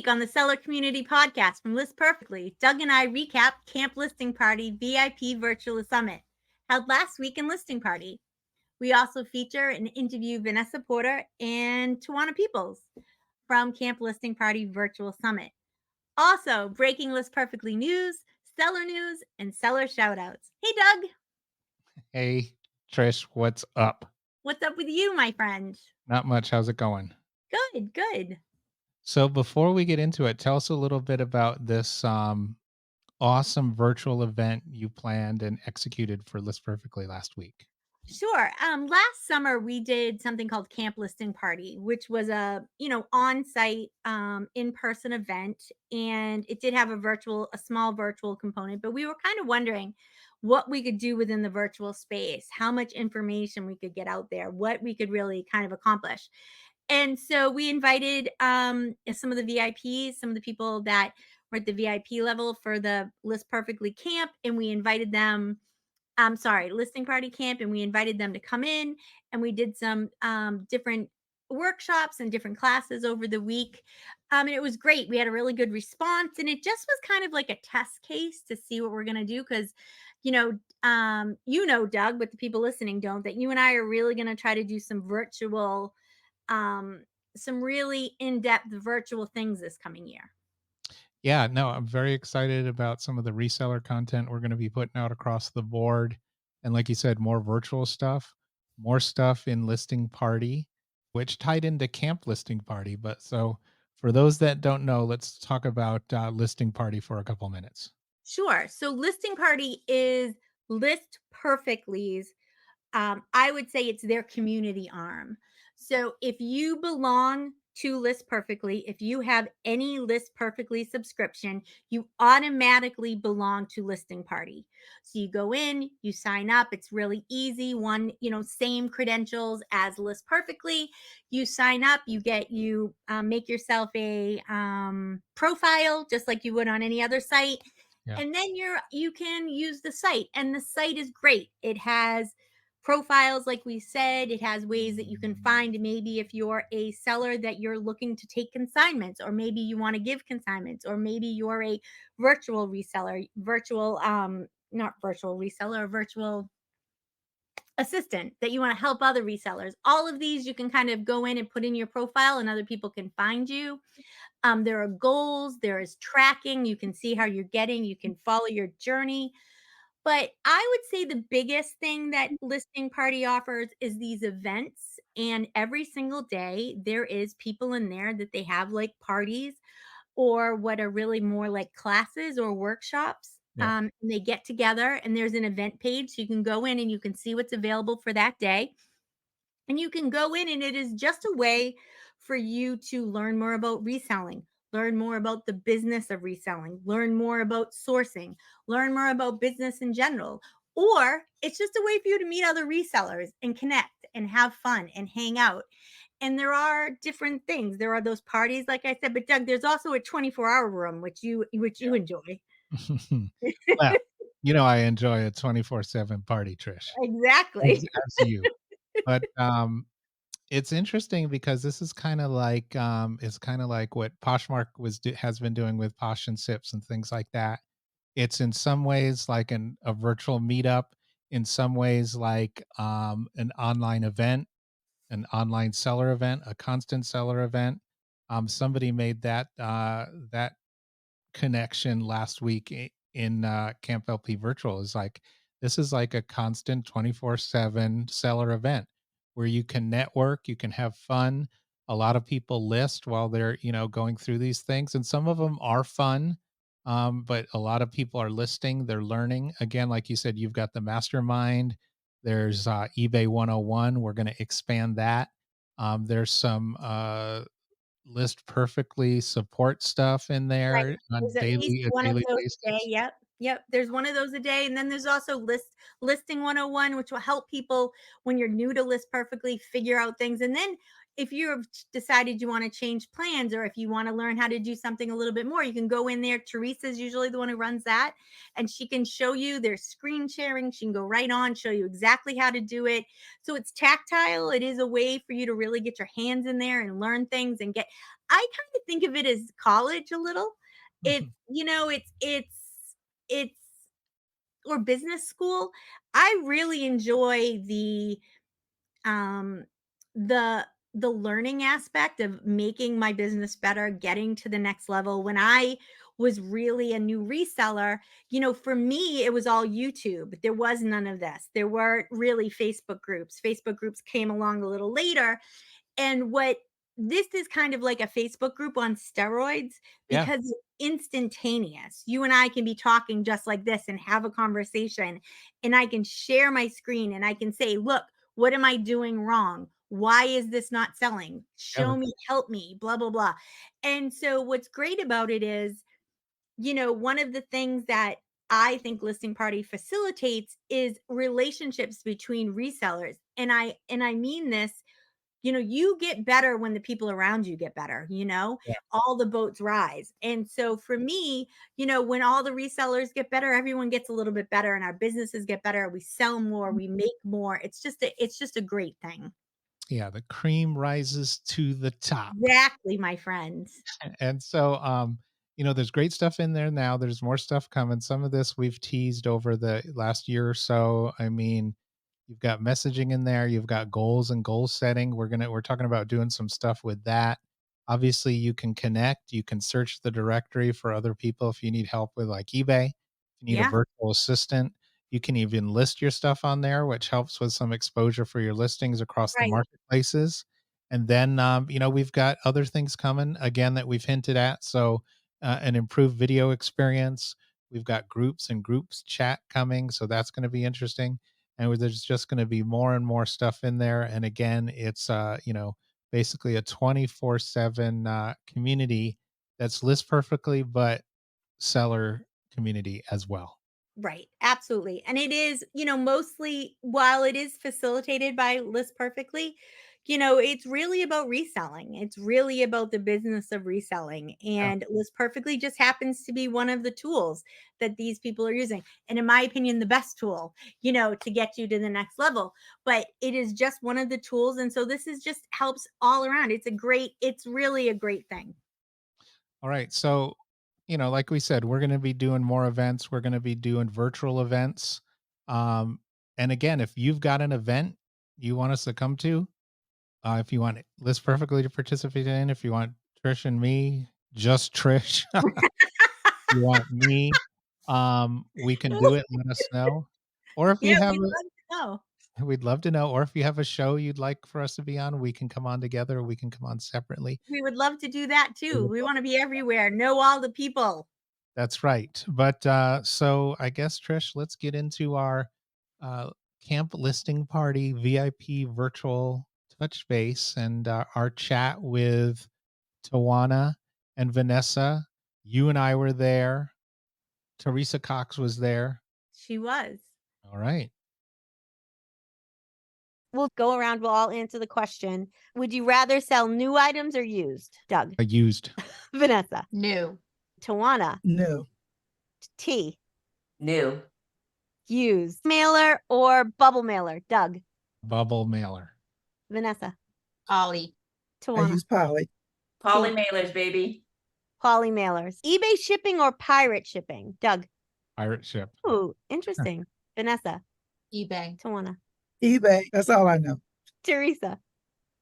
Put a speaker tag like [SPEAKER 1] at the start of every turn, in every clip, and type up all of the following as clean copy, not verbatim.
[SPEAKER 1] week on the Seller Community Podcast from List Perfectly, Doug and I recap Camp Listing Party VIP Virtual Summit held last week in Listing Party. We also feature and interview Vanessa, Porta, and Tawanna Peoples from Camp Listing Party Virtual Summit. Also, breaking List Perfectly news, news, and seller shoutouts. Hey, Doug,
[SPEAKER 2] Hey, Trish, what's up?
[SPEAKER 1] what's up with you, my friend?
[SPEAKER 2] Not much. How's it going?
[SPEAKER 1] Good, good.
[SPEAKER 2] So, before we get into it, tell us a little bit about this awesome virtual event you planned and executed for List Perfectly last week.
[SPEAKER 1] Sure. Last summer we did something called Camp Listing Party, which was a on-site in-person event, and it did have a small virtual component. But we were kind of wondering what we could do within the virtual space, how much information we could get out there, what we could really kind of accomplish. And so we invited some of the VIPs, some of the people that were at the VIP level for the List Perfectly camp, and we invited them listing party camp, and we invited them to come in, and we did some different workshops and different classes over the week. And it was great. We had a really good response, and it just was kind of like a test case to see what we're going to do. Because, Doug, but the people listening don't, that you and I are really going to try to do um, some really in-depth virtual things this coming year.
[SPEAKER 2] Yeah, no, I'm very excited about some of the reseller content we're going to be putting out across the board. And like you said, more virtual stuff, more stuff in Listing Party, which tied into Camp Listing Party. But so for those that don't know, let's talk about Listing Party for a couple minutes.
[SPEAKER 1] Sure. So listing party is List Perfectly's, I would say it's their community arm. So if you belong to List Perfectly, if you have any List Perfectly subscription, you automatically belong to Listing Party. So you go in, you sign up. It's really easy. Same credentials as List Perfectly. You sign up. You make yourself a profile just like you would on any other site,
[SPEAKER 2] Yeah.
[SPEAKER 1] and then you can use the site, and the site is great. It has profiles, like we said. It has ways that you can find, maybe if you're a seller that you're looking to take consignments, or maybe you want to give consignments, or maybe you're a virtual reseller, virtual not virtual reseller, virtual assistant that you want to help other resellers. All of these you can kind of go in and put in your profile, and other people can find you. There are goals, there is tracking. You can see how you're getting, you can follow your journey. But I would say the biggest thing that Listing Party offers is these events. And every single day, there is people in there that they have like parties, or what are really more like classes or workshops.
[SPEAKER 2] Yeah.
[SPEAKER 1] And they get together, and there's an event page. So you can go in and you can see what's available for that day. And you can go in, and it is just a way for you to learn more about reselling, learn more about the business of reselling, learn more about sourcing, learn more about business in general. Or it's just a way for you to meet other resellers and connect and have fun and hang out. And there are different things. There are those parties, like I said, but Doug, there's also a 24-hour room, which you enjoy.
[SPEAKER 2] Well, I enjoy a 24/7 party, Trish,
[SPEAKER 1] Exactly.
[SPEAKER 2] as you. But it's interesting because this is kind of like what Poshmark has been doing with Posh and Sips and things like that. It's in some ways like a virtual meetup, in some ways like an online event, an online seller event, a constant seller event. Somebody made that connection last week in Camp LP Virtual. Is like this is like a constant 24/7 seller event where you can network, you can have fun. A lot of people list while they're going through these things, and some of them are fun. But a lot of people are listing, they're learning. Again, like you said, you've got the mastermind. There's eBay 101. We're going to expand that. There's some list perfectly support stuff in
[SPEAKER 1] Right.
[SPEAKER 2] there on
[SPEAKER 1] There's at least
[SPEAKER 2] a
[SPEAKER 1] one of
[SPEAKER 2] daily
[SPEAKER 1] those a day.
[SPEAKER 2] basis.
[SPEAKER 1] Yep. Yep. There's one of those a day. And then there's also listing 101, which will help people when you're new to List Perfectly figure out things. And then if you've decided you want to change plans, or if you want to learn how to do something a little bit more, you can go in there. Teresa's usually the one who runs that, and she can show you. There's screen sharing. She can go right on, show you exactly how to do it. So it's tactile. It is a way for you to really get your hands in there and learn things and get. I kind of think of it as college a little. It's, it's or business school. I really enjoy um the the learning aspect of making my business better, getting to the next level. When I was really a new reseller, for me it was all YouTube. There was none of this. There weren't really Facebook groups. Facebook groups came along a little later, and what this is kind of like a Facebook group on steroids,
[SPEAKER 2] Yeah.
[SPEAKER 1] because it's instantaneous. You and I can be talking just like this and have a conversation, and I can share my screen and I can say, "Look, what am I doing wrong? Why is this not selling?
[SPEAKER 2] Yeah.
[SPEAKER 1] Show me, help me, blah, blah, blah." And so what's great about it is, one of the things that I think Listing Party facilitates is relationships between resellers. And I mean this, you get better when the people around you get better,
[SPEAKER 2] Yeah.
[SPEAKER 1] all the boats rise. And so for me, when all the resellers get better, everyone gets a little bit better, and our businesses get better. We sell more, we make more. It's just a great thing.
[SPEAKER 2] Yeah, the cream rises to the top.
[SPEAKER 1] Exactly, my friends.
[SPEAKER 2] And so, there's great stuff in there now. There's more stuff coming. Some of this we've teased over the last year or so. I mean, you've got messaging in there, you've got goals and goal setting. We're talking about doing some stuff with that. Obviously, you can connect, you can search the directory for other people if you need help with like eBay, if you need a
[SPEAKER 1] Yeah,
[SPEAKER 2] virtual assistant. You can even list your stuff on there, which helps with some exposure for your listings across the
[SPEAKER 1] right,
[SPEAKER 2] marketplaces. And then, we've got other things coming again that we've hinted at. So, an improved video experience. We've got groups and groups chat coming. So that's going to be interesting. And there's just going to be more and more stuff in there. And again, it's, basically a 24/7 community that's list perfectly, but seller community as well.
[SPEAKER 1] right. Absolutely. And it is, mostly, while it is facilitated by List Perfectly, it's really about reselling. It's really about the business of reselling.
[SPEAKER 2] Yeah.
[SPEAKER 1] And List Perfectly just happens to be one of the tools that these people are using. And in my opinion, the best tool, to get you to the next level. But it is just one of the tools. And so this is just helps all around. It's really a great thing.
[SPEAKER 2] All right. So, like we said, we're going to be doing more events. We're going to be doing virtual events. Um, and again, if you've got an event you want us to come to, if you want List Perfectly to participate in, if you want Trish and me, just Trish, you want me, we can do it. Let us know. Or if
[SPEAKER 1] Yeah,
[SPEAKER 2] you have
[SPEAKER 1] we'd love to know.
[SPEAKER 2] we'd love to know. Or if you have a show you'd like for us to be on, we can come on together. We can come on separately.
[SPEAKER 1] We would love to do that too. We want to be everywhere, know all the people.
[SPEAKER 2] That's right. But so I guess Trish, let's get into our uh, camp listing party VIP virtual touch base and our chat with Tawanna and Vanessa. You and I were there. Teresa Cox was there.
[SPEAKER 1] She was.
[SPEAKER 2] All right.
[SPEAKER 1] We'll go around. We'll all answer the question. Would you rather sell new items or used? Doug.
[SPEAKER 2] Used.
[SPEAKER 1] Vanessa.
[SPEAKER 3] New.
[SPEAKER 1] Tawanna.
[SPEAKER 4] No.
[SPEAKER 1] T.
[SPEAKER 3] New.
[SPEAKER 1] Used. Mailer or bubble mailer? Doug.
[SPEAKER 2] Bubble mailer.
[SPEAKER 1] Vanessa.
[SPEAKER 3] Ollie.
[SPEAKER 4] I
[SPEAKER 1] Tawanna.
[SPEAKER 4] use Polly.
[SPEAKER 3] Polly mailers, baby.
[SPEAKER 1] Poly mailers. eBay shipping or pirate shipping? Doug.
[SPEAKER 2] Pirate ship.
[SPEAKER 1] Ooh, interesting. Vanessa.
[SPEAKER 3] eBay.
[SPEAKER 1] Tawanna.
[SPEAKER 4] eBay. That's all I know.
[SPEAKER 1] Teresa.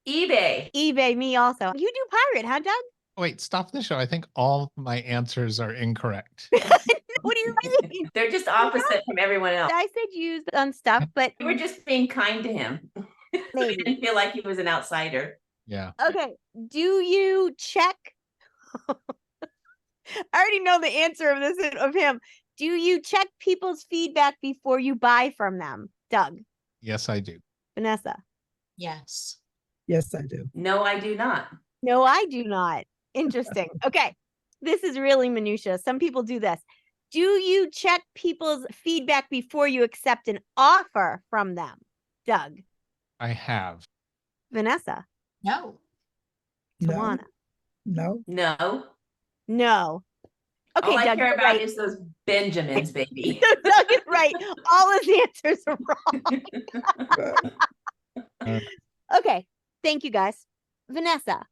[SPEAKER 3] eBay.
[SPEAKER 1] eBay, me also. You do pirate, huh, Doug?
[SPEAKER 2] Wait, stop the show. I think all my answers are incorrect.
[SPEAKER 1] What do you mean?
[SPEAKER 3] They're just opposite from everyone else.
[SPEAKER 1] I said used on stuff, but
[SPEAKER 3] We were just being kind to him. So he
[SPEAKER 1] maybe.
[SPEAKER 3] didn't feel like he was an outsider.
[SPEAKER 2] Yeah.
[SPEAKER 1] Okay. Do you check? I already know the answer of this of him. Do you check people's feedback before you buy from them? Doug.
[SPEAKER 2] Yes, I do.
[SPEAKER 1] Vanessa.
[SPEAKER 3] Yes.
[SPEAKER 4] Yes, I do.
[SPEAKER 3] No, I do not.
[SPEAKER 1] No, I do not. Interesting. Okay. This is really minutia. Some people do this. Do you check people's feedback before you accept an offer from them? Doug.
[SPEAKER 2] I have.
[SPEAKER 1] Vanessa.
[SPEAKER 3] No.
[SPEAKER 4] No,
[SPEAKER 1] Tawanna?
[SPEAKER 4] no.
[SPEAKER 3] No.
[SPEAKER 1] No. Okay,
[SPEAKER 3] All I
[SPEAKER 1] Doug,
[SPEAKER 3] care
[SPEAKER 1] you're
[SPEAKER 3] about
[SPEAKER 1] right.
[SPEAKER 3] is those Benjamins, baby.
[SPEAKER 1] Doug is right. All his answers are wrong.
[SPEAKER 4] Right.
[SPEAKER 1] Okay, thank you guys. Vanessa,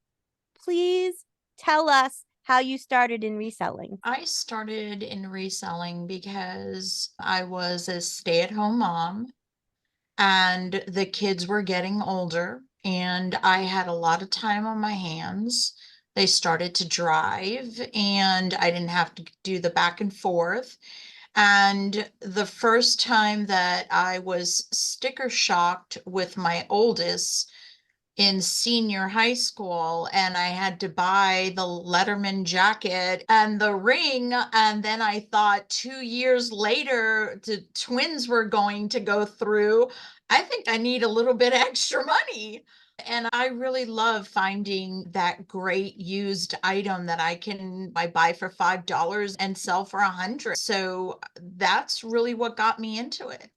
[SPEAKER 1] please tell us how you started in reselling.
[SPEAKER 5] I started in reselling because I was a stay-at-home mom and the kids were getting older and I had a lot of time on my hands. They started to drive and I didn't have to do the back and forth. And the first time that I was sticker shocked with my oldest in senior high school, and I had to buy the Letterman jacket and the ring. And then I thought 2 years later, the twins were going to go through. I think I need a little bit extra money. And I really love finding that great used item that I buy for $5 and sell for $100. So that's really what got me into it.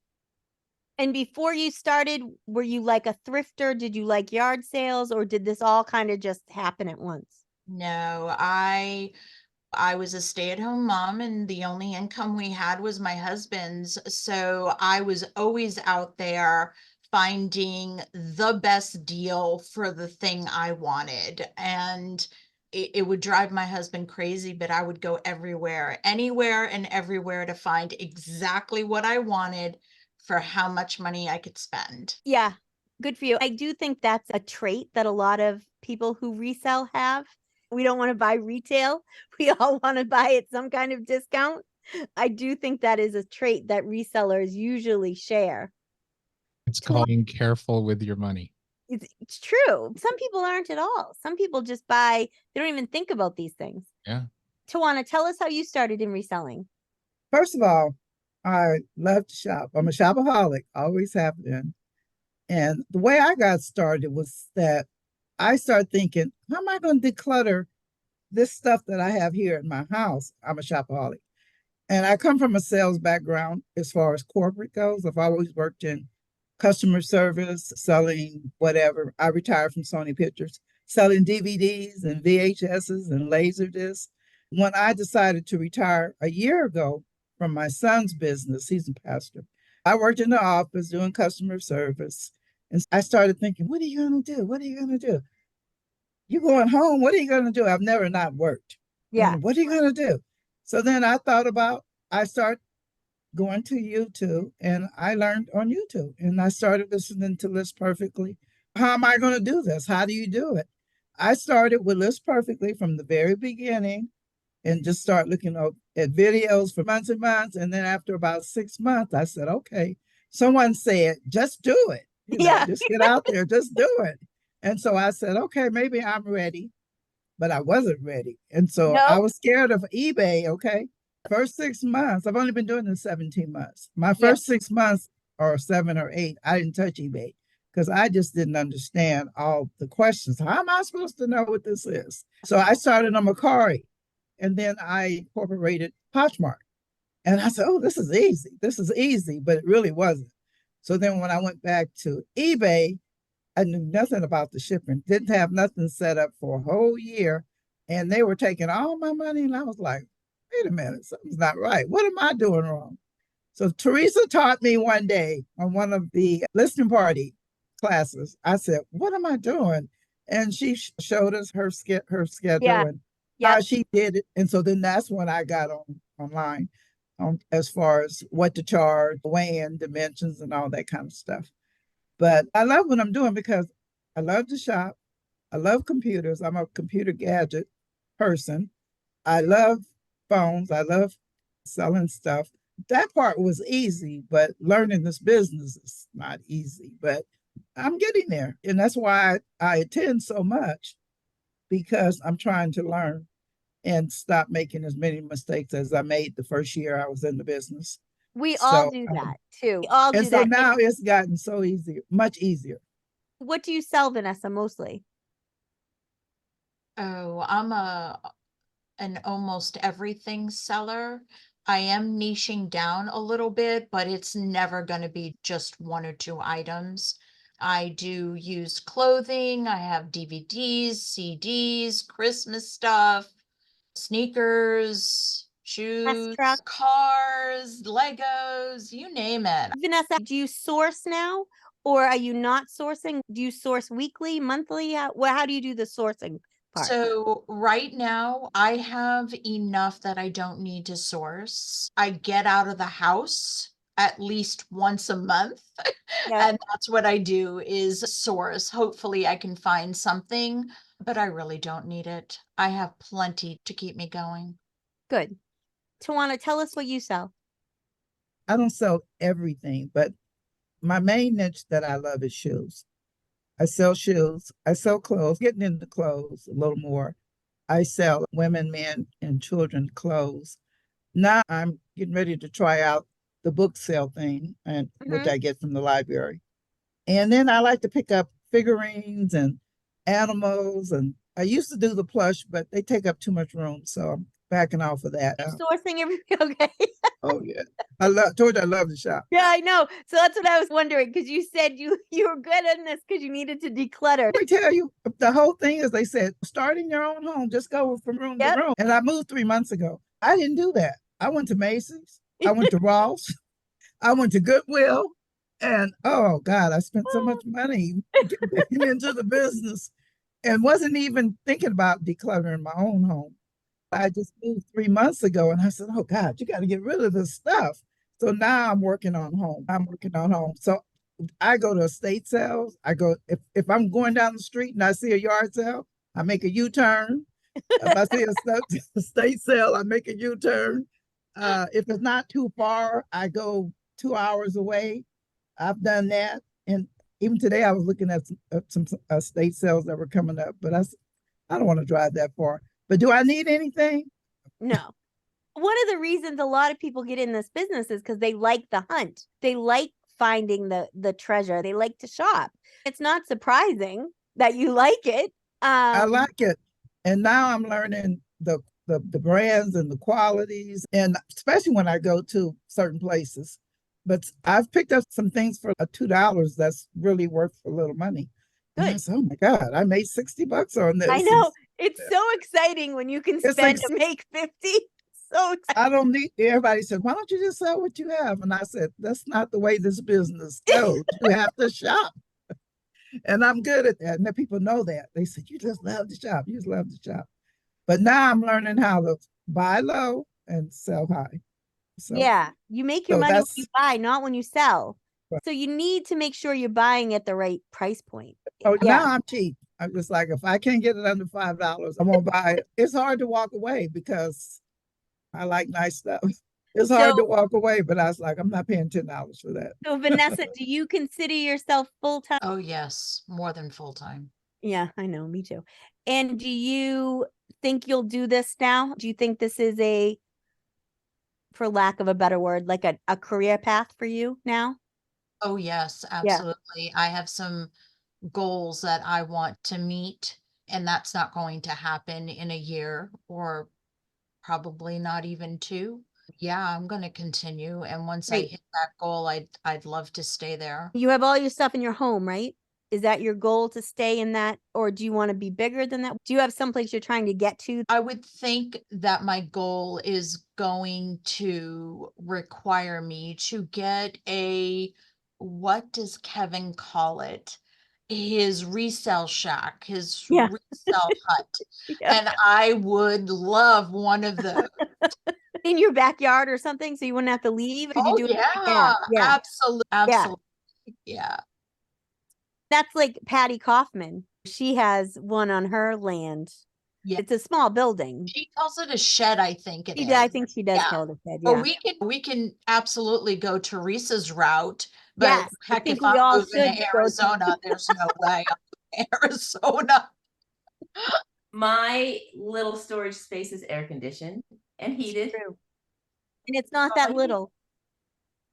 [SPEAKER 1] And before you started, were you like a thrifter? Did you like yard sales, or did this all kind of just happen at once?
[SPEAKER 5] No, I was a stay-at-home mom and the only income we had was my husband's. So I was always out there finding the best deal for the thing I wanted. And it would drive my husband crazy, but I would go everywhere, anywhere and everywhere to find exactly what I wanted for how much money I could spend.
[SPEAKER 1] Yeah, good for you. I do think that's a trait that a lot of people who resell have. We don't want to buy retail. We all want to buy at some kind of discount. I do think that is a trait that resellers usually share.
[SPEAKER 2] It's called being careful with your money.
[SPEAKER 1] It's true. Some people aren't at all. Some people just buy, they don't even think about these things.
[SPEAKER 2] Yeah.
[SPEAKER 1] Tawanna, tell us how you started in reselling.
[SPEAKER 4] First of all, I love to shop. I'm a shopaholic, always have been. And the way I got started was that I started thinking, how am I going to declutter this stuff that I have here in my house? I'm a shopaholic. And I come from a sales background as far as corporate goes. I've always worked in customer service, selling whatever. I retired from Sony Pictures, selling DVDs and VHSs and Laserdiscs. When I decided to retire a year ago from my son's business, he's a pastor, I worked in the office doing customer service. And I started thinking, what are you going to do? What are you going to do? You're going home. What are you going to do? I've never not worked.
[SPEAKER 1] Yeah.
[SPEAKER 4] And what are you going to do? So then I thought about, I started going to YouTube and I learned on YouTube and I started listening to List Perfectly. How am I going to do this? How do you do it? I started with List Perfectly from the very beginning and just start looking at videos for months and months. And then after about 6 months, I said, okay, someone said, just do it. Just get out there, just do it. And so I said, okay, maybe I'm ready, but I wasn't ready. And so I was scared of eBay. Okay. First 6 months, I've only been doing this 17 months. My first 6 months or 7 or 8, I didn't touch eBay because I just didn't understand all the questions. How am I supposed to know what this is? So I started on Macari and then I incorporated Poshmark. And I said, oh, this is easy. This is easy, but it really wasn't. So then when I went back to eBay, I knew nothing about the shipping, didn't have nothing set up for a whole year. And they were taking all my money. And I was like, wait a minute, something's not right. What am I doing wrong? So Teresa taught me one day on one of the listening party classes. I said, what am I doing? And she showed us her schedule and how she did it. And so then that's when I got online as far as what to charge, weigh-in, dimensions, and all that kind of stuff. But I love what I'm doing because I love to shop. I love computers. I'm a computer gadget person. I love phones. I love selling stuff. That part was easy, but learning this business is not easy. But I'm getting there. And that's why I attend so much because I'm trying to learn and stop making as many mistakes as I made the first year I was in the business.
[SPEAKER 1] We all do that too. We all do
[SPEAKER 4] and so
[SPEAKER 1] that.
[SPEAKER 4] now it's gotten so easy, much easier.
[SPEAKER 1] What do you sell, Vanessa, mostly?
[SPEAKER 5] Oh, I'm an almost everything seller. I am niching down a little bit, but it's never going to be just one or two items. I do used clothing. I have DVDs, CDs, Christmas stuff, sneakers, shoes,
[SPEAKER 1] truck.
[SPEAKER 5] cars, Legos, you name it.
[SPEAKER 1] Vanessa, do you source now or are you not sourcing? Do you source weekly, monthly? How do you do the sourcing part?
[SPEAKER 5] So right now I have enough that I don't need to source. I get out of the house at least once a month.
[SPEAKER 1] Yeah.
[SPEAKER 5] And that's what I do is source. Hopefully I can find something, but I really don't need it. I have plenty to keep me going.
[SPEAKER 1] Good. Tawanna, tell us what you sell.
[SPEAKER 4] I don't sell everything, but my main niche that I love is shoes. I sell shoes. I sell clothes, getting into clothes a little more. I sell women, men, and children clothes. Now I'm getting ready to try out the book sale thing, and which I get from the library. And then I like to pick up figurines and animals. And I used to do the plush, but they take up too much room. So I'm backing off of that.
[SPEAKER 1] Sourcing everything. Okay.
[SPEAKER 4] Oh, yeah. Told you I love to shop.
[SPEAKER 1] Yeah, I know. So that's what I was wondering because you said you were good in this because you needed to declutter.
[SPEAKER 4] Let me tell you, the whole thing is they said, start in your own home, just go from room to room. And I moved 3 months ago. I didn't do that. I went to Macy's. I went to Ross. I went to Goodwill. And oh God, I spent so much money getting into the business and wasn't even thinking about decluttering my own home. I just moved 3 months ago and I said, oh God, you got to get rid of this stuff. So now I'm working on home. So I go to estate sales. If I'm going down the street and I see a yard sale, I make a U-turn. If I see a estate sale, I make a U-turn. If it's not too far, I go 2 hours away. I've done that. And even today I was looking at some estate sales that were coming up, but I don't want to drive that far. But do I need anything?
[SPEAKER 1] No. One of the reasons a lot of people get in this business is because they like the hunt. They like finding the treasure. They like to shop. It's not surprising that you like it.
[SPEAKER 4] I like it. And now I'm learning the brands and the qualities, and especially when I go to certain places. But I've picked up some things for $2 that's really worth a little money. And I said, oh my God, I made $60 on this.
[SPEAKER 1] I know. It's so exciting when you can spend to make 50. So exciting.
[SPEAKER 4] I don't need, everybody said, why don't you just sell what you have? And I said, that's not the way this business goes. You have to shop. And I'm good at that. And the people know that. They said, you just love to shop. You just love to shop. But now I'm learning how to buy low and sell high. So,
[SPEAKER 1] yeah, you make your money when you buy, not when you sell.
[SPEAKER 4] Right.
[SPEAKER 1] So you need to make sure you're buying at the right price point.
[SPEAKER 4] Oh, yeah. Now I'm cheap. I'm just like, if I can't get it under $5, I won't buy it. It's hard to walk away because I like nice stuff. It's hard to walk away, but I was like, I'm not paying $10 for that.
[SPEAKER 1] So Vanessa, do you consider yourself full-time?
[SPEAKER 5] Oh yes, more than full-time.
[SPEAKER 1] Yeah, I know, me too. And do you think you'll do this now? Do you think this is a, for lack of a better word, like a career path for you now?
[SPEAKER 5] Oh yes, absolutely. I have some goals that I want to meet, and that's not going to happen in a year or probably not even 2. Yeah, I'm going to continue. And once I hit that goal, I'd love to stay there.
[SPEAKER 1] You have all your stuff in your home, right? Is that your goal to stay in that, or do you want to be bigger than that? Do you have someplace you're trying to get to?
[SPEAKER 5] I would think that my goal is going to require me to get what does Kevin call it? His resale shack, his resale hut. And I would love one of those.
[SPEAKER 1] In your backyard or something, so you wouldn't have to leave? Could you do it?
[SPEAKER 5] Absolutely. Yeah.
[SPEAKER 1] That's like Patty Kaufman. She has one on her land. Yeah. It's a small building.
[SPEAKER 5] She calls it a shed, I think it is.
[SPEAKER 1] I think she does call it a shed. Yeah.
[SPEAKER 5] Well, we can absolutely go Teresa's route, but heck, if I'm moving to Arizona, there's no way I'm in Arizona.
[SPEAKER 3] My little storage space is air conditioned and heated.
[SPEAKER 1] And it's not that little.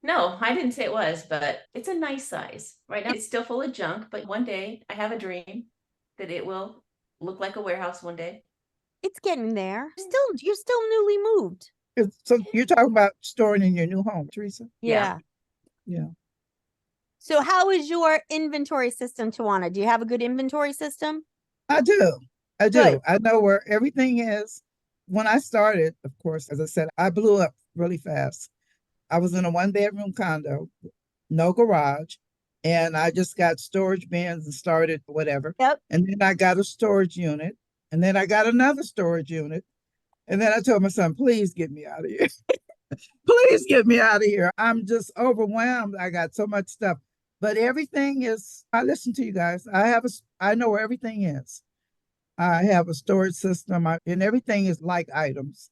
[SPEAKER 3] No, I didn't say it was, but it's a nice size. Right now, it's still full of junk, but one day I have a dream that it will look like a warehouse one day.
[SPEAKER 1] It's getting there. You're still newly moved.
[SPEAKER 4] So you're talking about storing in your new home, Teresa?
[SPEAKER 1] Yeah.
[SPEAKER 4] Yeah.
[SPEAKER 1] So how is your inventory system, Tawanna? Do you have a good inventory system?
[SPEAKER 4] I do. I do.
[SPEAKER 1] Good.
[SPEAKER 4] I know where everything is. When I started, of course, as I said, I blew up really fast. I was in a 1-bedroom condo, no garage, and I just got storage bins and started whatever.
[SPEAKER 1] Yep.
[SPEAKER 4] And then I got a storage unit, and then I got another storage unit. And then I told my son, please get me out of here. Please get me out of here. I'm just overwhelmed. I got so much stuff. But everything is, I listen to you guys. I know where everything is. I have a storage system, and everything is like items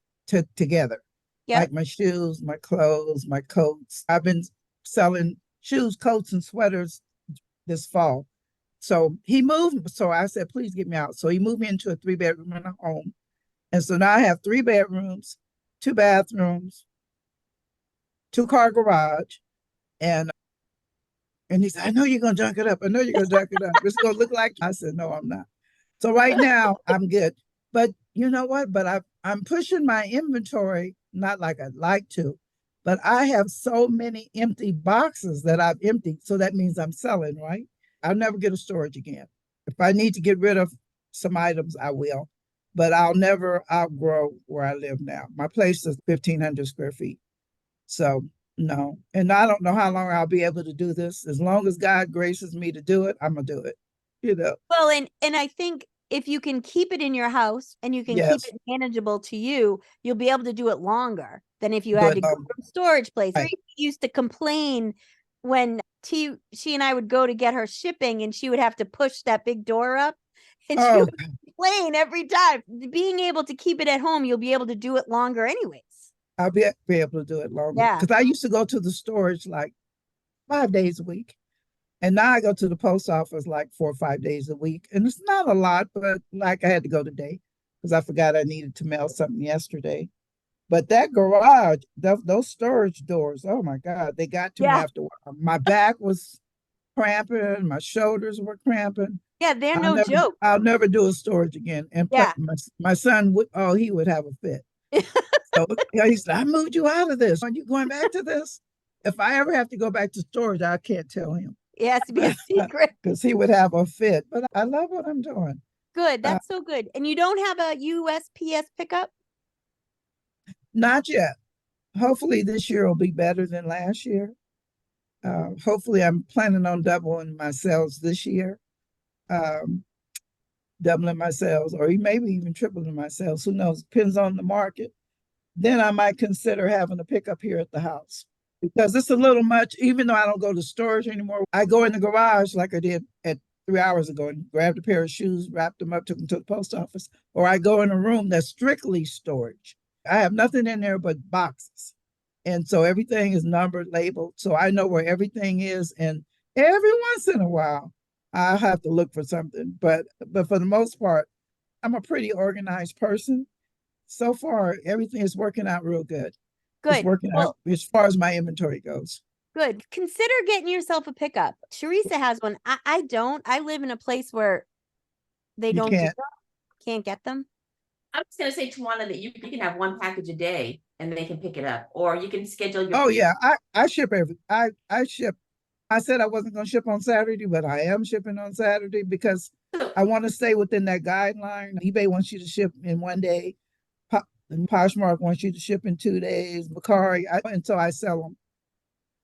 [SPEAKER 4] together.
[SPEAKER 1] Yep.
[SPEAKER 4] Like my shoes, my clothes, my coats. I've been selling shoes, coats, and sweaters this fall. So he moved. So I said, please get me out. So he moved me into a 3-bedroom in a home. And so now I have 3 bedrooms, 2 bathrooms, 2-car garage. And he said, I know you're going to junk it up. I know you're going to junk it up. It's going to look like, I said, no, I'm not. So right now I'm good. But you know what? But I'm pushing my inventory, not like I'd like to, but I have so many empty boxes that I've emptied. So that means I'm selling, right? I'll never get a storage again. If I need to get rid of some items, I will. But I'll never outgrow where I live now. My place is 1,500 square feet. So no. And I don't know how long I'll be able to do this. As long as God graces me to do it, I'm going to do it. You know.
[SPEAKER 1] Well, and I think if you can keep it in your house and you can keep
[SPEAKER 4] Yes.
[SPEAKER 1] it manageable to you, you'll be able to do it longer than if you
[SPEAKER 4] Do
[SPEAKER 1] had
[SPEAKER 4] it
[SPEAKER 1] to go
[SPEAKER 4] longer.
[SPEAKER 1] to a storage place.
[SPEAKER 4] Right.
[SPEAKER 1] Tracy used to complain when she and I would go to get her shipping and she would have to push that big door up and she
[SPEAKER 4] Oh,
[SPEAKER 1] would complain every time. Being able to keep it at home, you'll be able to do it longer anyways.
[SPEAKER 4] I'll be able to do it longer.
[SPEAKER 1] Yeah.
[SPEAKER 4] Because I used to go to the storage like 5 days a week. And now I go to the post office like 4 or 5 days a week. And it's not a lot, but like I had to go today because I forgot I needed to mail something yesterday. But that garage, those storage doors, oh my God, they got to me
[SPEAKER 1] Yeah.
[SPEAKER 4] after a while. My back was cramping, my shoulders were cramping.
[SPEAKER 1] Yeah, they're no joke.
[SPEAKER 4] I'll never do a storage again. And
[SPEAKER 1] Yeah.
[SPEAKER 4] my son would, he would have a fit. So he said, I moved you out of this. Are you going back to this? If I ever have to go back to storage, I can't tell him.
[SPEAKER 1] It has to be a secret.
[SPEAKER 4] Because he would have a fit. But I love what I'm doing.
[SPEAKER 1] Good. That's so good. And you don't have a USPS pickup?
[SPEAKER 4] Not yet. Hopefully this year will be better than last year. Hopefully I'm planning on doubling my sales this year. Doubling my sales, or maybe even tripling my sales. Who knows? Depends on the market. Then I might consider having a pickup here at the house. Because it's a little much, even though I don't go to storage anymore. I go in the garage like I did at 3 hours ago and grabbed a pair of shoes, wrapped them up, took them to the post office. Or I go in a room that's strictly storage. I have nothing in there but boxes. And so everything is numbered, labeled. So I know where everything is. And every once in a while, I have to look for something. But for the most part, I'm a pretty organized person. So far, everything is working out real good.
[SPEAKER 1] Good.
[SPEAKER 4] It's working out as far as my inventory goes.
[SPEAKER 1] Good. Consider getting yourself a pickup. Teresa has one. I don't. I live in a place where they don't can't get them.
[SPEAKER 3] I was going to say, Tawanna, that you can have one package a day and they can pick it up, or you can schedule your.
[SPEAKER 4] Oh yeah, I ship I ship. I said I wasn't going to ship on Saturday, but I am shipping on Saturday because I want to stay within that guideline. eBay wants you to ship in 1 day. And Poshmark wants you to ship in 2 days. Macari, and so I sell them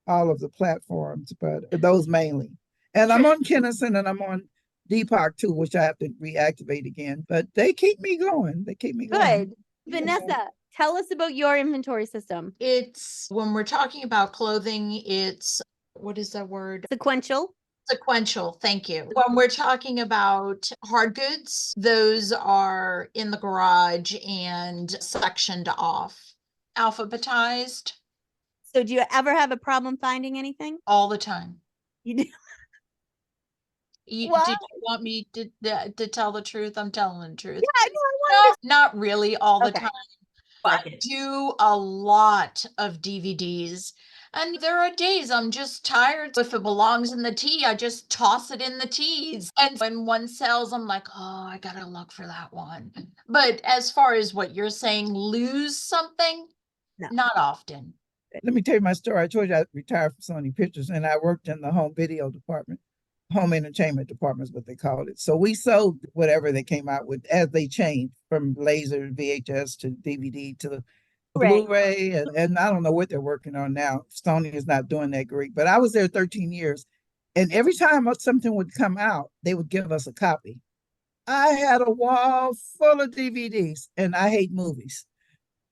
[SPEAKER 4] all of the platforms, but those mainly. And I'm on Kinnison and I'm on Depop too, which I have to reactivate again. But they keep me going. They keep me going.
[SPEAKER 1] Good. Vanessa, tell us about your inventory system.
[SPEAKER 5] It's when we're talking about clothing, it's what is that word?
[SPEAKER 1] Sequential.
[SPEAKER 5] Sequential, thank you. When we're talking about hard goods, those are in the garage and sectioned off, alphabetized
[SPEAKER 1] So do you ever have a problem finding anything?
[SPEAKER 5] all the time.
[SPEAKER 1] You do.
[SPEAKER 5] Did you
[SPEAKER 1] What?
[SPEAKER 5] want me to tell the truth? I'm telling the truth.
[SPEAKER 1] Yeah, I know. I wanted
[SPEAKER 5] No, not really all the
[SPEAKER 1] Okay.
[SPEAKER 5] time. I do a lot of DVDs. And there are days I'm just tired. If it belongs in the tea, I just toss it in the teas. And when one sells, I'm like, oh, I gotta look for that one. But as far as what you're saying, lose something,
[SPEAKER 1] No.
[SPEAKER 5] not often.
[SPEAKER 4] Let me tell you my story. I told you I retired from Sony Pictures and I worked in the home video department. Home entertainment department is what they called it. So we sold whatever they came out with as they changed from laser, VHS to DVD to Blu-ray, and I don't know what they're working on now. Sony is not doing that great, but I was there 13 years. And every time something would come out, they would give us a copy. I had a wall full of DVDs and I hate movies.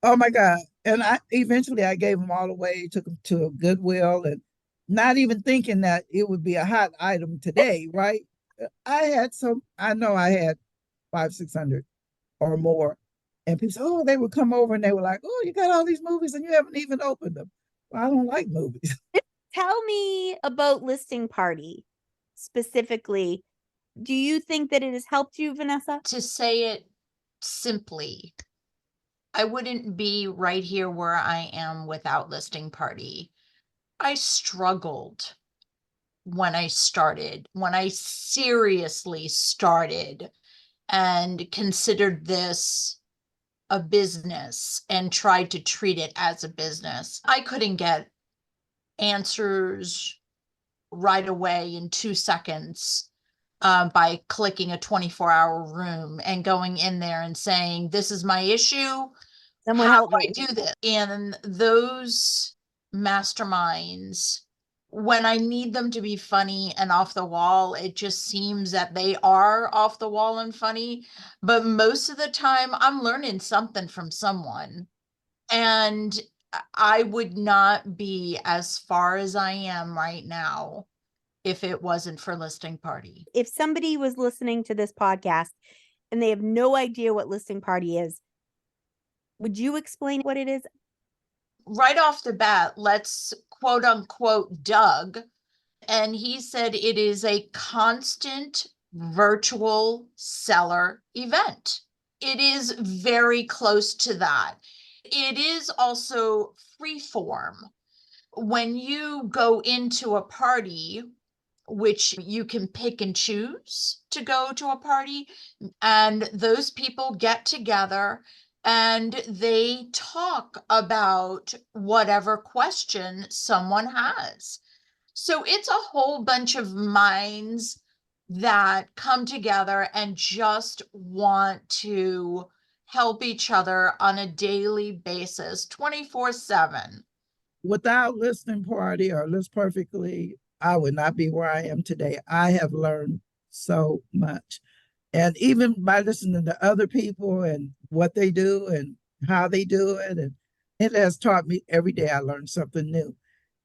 [SPEAKER 4] Oh my God. And I eventually I gave them all away, took them to a Goodwill, and not even thinking that it would be a hot item today, right? I know I had 500-600 or more. And people said, oh, they would come over and they were like, oh, you got all these movies and you haven't even opened them. Well, I don't like movies.
[SPEAKER 1] Tell me about Listing Party specifically. Do you think that it has helped you, Vanessa?
[SPEAKER 5] To say it simply, I wouldn't be right here where I am without Listing Party. I struggled when I seriously started and considered this a business and tried to treat it as a business. I couldn't get answers right away in 2 seconds by clicking a 24-hour room and going in there and saying, this is my issue.
[SPEAKER 1] Someone
[SPEAKER 5] How
[SPEAKER 1] help
[SPEAKER 5] do I
[SPEAKER 1] me.
[SPEAKER 5] do this? And those masterminds, when I need them to be funny and off the wall, it just seems that they are off the wall and funny. But most of the time, I'm learning something from someone. And I would not be as far as I am right now if it wasn't for Listing Party.
[SPEAKER 1] If somebody was listening to this podcast and they have no idea what Listing Party is, would you explain what it is?
[SPEAKER 5] Right off the bat, let's quote unquote Doug. And he said it is a constant virtual seller event. It is very close to that. It is also free form. When you go into a party, which you can pick and choose to go to a party, and those people get together and they talk about whatever question someone has. So it's a whole bunch of minds that come together and just want to help each other on a daily basis, 24/7.
[SPEAKER 4] Without Listening Party or List Perfectly, I would not be where I am today. I have learned so much. And even by listening to other people and what they do and how they do it, and it has taught me every day I learn something new.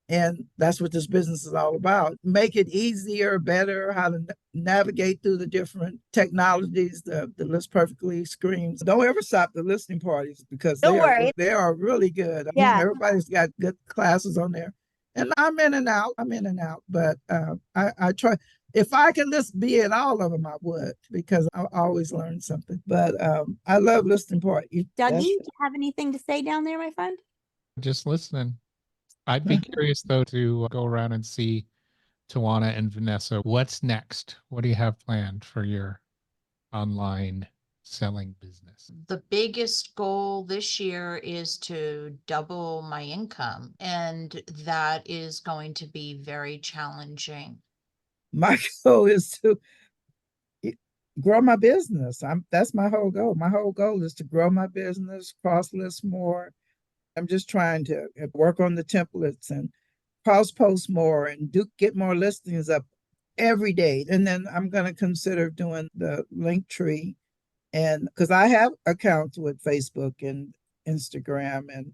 [SPEAKER 4] And that's what this business is all about. Make it easier, better, how to navigate through the different technologies, the List Perfectly screens. Don't ever stop the listening parties because
[SPEAKER 1] Don't worry.
[SPEAKER 4] they are really good. I mean, everybody's got good classes on there. And I'm in and out, but I try. If I could be at all of them, I would, because I always learn something. But I love Listening Party.
[SPEAKER 1] Dougie, do you have anything to say down there, my friend?
[SPEAKER 2] Just listening. I'd be curious though to go around and see Tawanna and Vanessa. What's next? What do you have planned for your online selling business?
[SPEAKER 5] The biggest goal this year is to double my income, and that is going to be very challenging.
[SPEAKER 4] My goal is to grow my business. That's my whole goal. My whole goal is to grow my business, cross list more. I'm just trying to work on the templates and cross post more and get more listings up every day. And then I'm going to consider doing the link tree, and because I have accounts with Facebook and Instagram and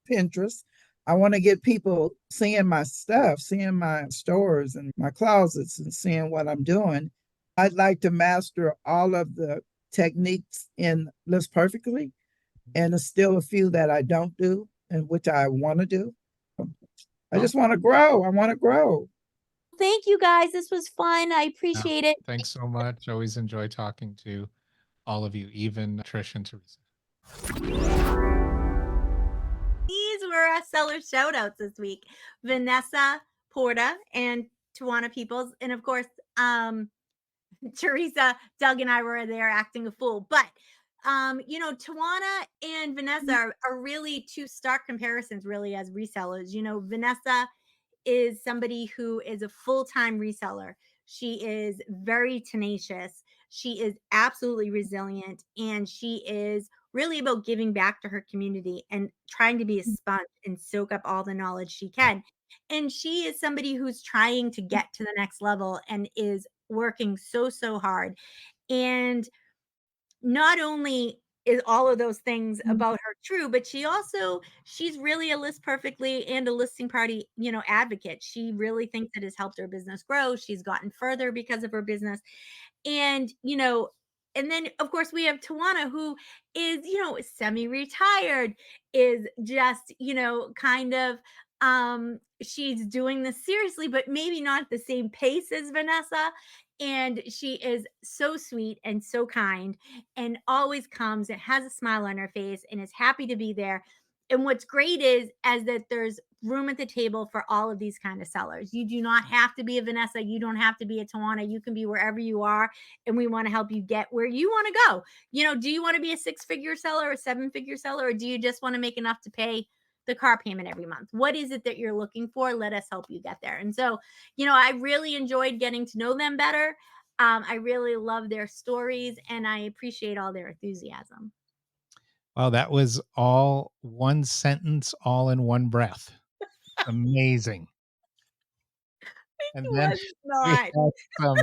[SPEAKER 4] Pinterest. I want to get people seeing my stuff, seeing my stores and my closets and seeing what I'm doing. I'd like to master all of the techniques in List Perfectly. And there's still a few that I don't do and which I want to do. I just want to grow. I want to grow.
[SPEAKER 1] Thank you guys. This was fun. I appreciate it.
[SPEAKER 2] Thanks so much. Always enjoy talking to all of you, even Trish and Teresa.
[SPEAKER 1] These were our seller shout outs this week. Vanessa, Porta, and Tawanna Peoples. And of course, Teresa, Doug, and I were there acting a fool. But Tawanna and Vanessa are really two stark comparisons, really, as resellers. Vanessa is somebody who is a full-time reseller. She is very tenacious. She is absolutely resilient, and she is really about giving back to her community and trying to be a sponge and soak up all the knowledge she can. And she is somebody who's trying to get to the next level and is working so hard. And not only is all of those things about her true, but she's really a list perfectly and a listing party, advocate. She really thinks it has helped her business grow. She's gotten further because of her business. And then of course we have Tawanna, who is, semi-retired, is just, kind of she's doing this seriously, but maybe not at the same pace as Vanessa. And she is so sweet and so kind and always comes and has a smile on her face and is happy to be there. And what's great is as that there's room at the table for all of these kind of sellers. You do not have to be a Vanessa. You don't have to be a Tawanna. You can be wherever you are. And we want to help you get where you want to go. Do you want to be a 6-figure seller or a 7-figure seller? Or do you just want to make enough to pay the car payment every month? What is it that you're looking for? Let us help you get there. And so, I really enjoyed getting to know them better. I really love their stories and I appreciate all their enthusiasm.
[SPEAKER 2] Wow, that was all one sentence, all in one breath. Amazing. And then
[SPEAKER 1] Was
[SPEAKER 2] we
[SPEAKER 1] not.
[SPEAKER 2] had some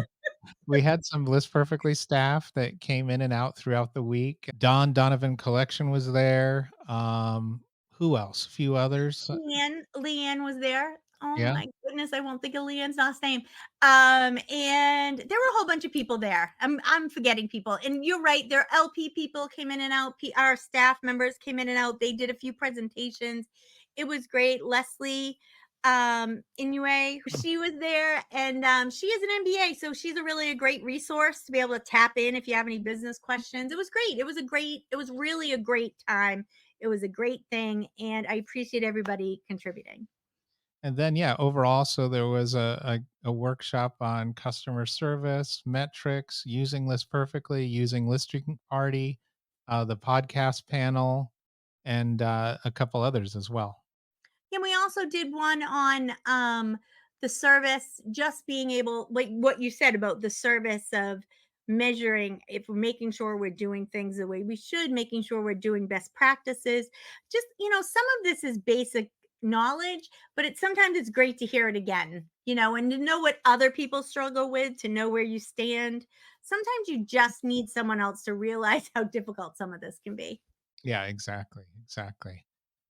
[SPEAKER 2] we had some List Perfectly staff that came in and out throughout the week. Donovan Collection was there. Who else? A few others.
[SPEAKER 1] Leanne was there. Oh
[SPEAKER 2] Yeah,
[SPEAKER 1] my goodness, I won't think of Leanne's last name. And there were a whole bunch of people there. I'm forgetting people. And you're right, their LP people came in and out. Our staff members came in and out. They did a few presentations. It was great. Leslie Inoue, she was there, and she is an MBA, so she's a great resource to be able to tap in if you have any business questions. It was great. It was really a great time. It was a great thing, and I appreciate everybody contributing.
[SPEAKER 2] and then yeah, overall, so there was a workshop on customer service, metrics, using List Perfectly, using Listing Party, the podcast panel, and a couple others as well.
[SPEAKER 1] And we also did one on the service, just being able, like what you said about the service of measuring, if we're making sure we're doing things the way we should, making sure we're doing best practices. Just, some of this is basic knowledge, but sometimes it's great to hear it again, and to know what other people struggle with, to know where you stand. Sometimes you just need someone else to realize how difficult some of this can be.
[SPEAKER 2] Yeah, exactly.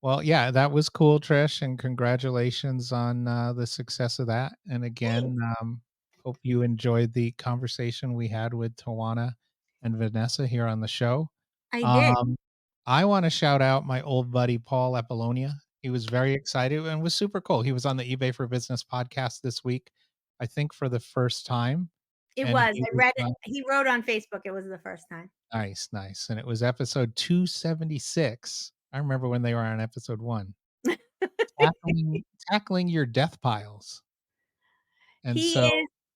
[SPEAKER 2] Well, yeah, that was cool, Trish, and congratulations on the success of that. And again,
[SPEAKER 1] Thanks.
[SPEAKER 2] hope you enjoyed the conversation we had with Tawanna and Vanessa here on the show.
[SPEAKER 1] I did.
[SPEAKER 2] Um, I want to shout out my old buddy Paul Apollonia. He was very excited and was super cool. He was on the eBay for Business podcast this week, I think for the first time.
[SPEAKER 1] It
[SPEAKER 2] And
[SPEAKER 1] was.
[SPEAKER 2] he
[SPEAKER 1] I
[SPEAKER 2] was
[SPEAKER 1] read it. He wrote on Facebook it was the first time.
[SPEAKER 2] nice. And it was episode 276. I remember when they were on episode 1. Tackling your death piles. And
[SPEAKER 1] He
[SPEAKER 2] so
[SPEAKER 1] is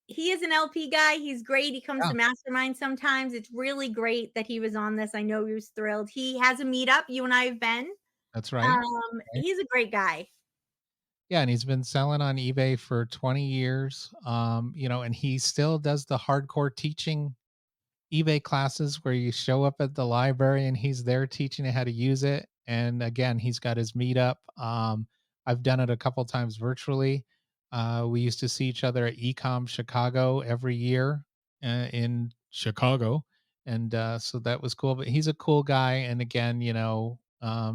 [SPEAKER 1] he is an LP guy. He's great. He comes
[SPEAKER 2] yeah,
[SPEAKER 1] to mastermind sometimes. It's really great that he was on this. I know he was thrilled. He has a meetup. You and I have been.
[SPEAKER 2] that's right. Right.
[SPEAKER 1] He's a great guy.
[SPEAKER 2] Yeah, and he's been selling on eBay for 20 years. And he still does the hardcore teaching eBay classes where you show up at the library and he's there teaching you how to use it. And again, he's got his meetup. I've done it a couple times virtually. We used to see each other at Ecom Chicago every year in Chicago, and so that was cool. But he's a cool guy, and again,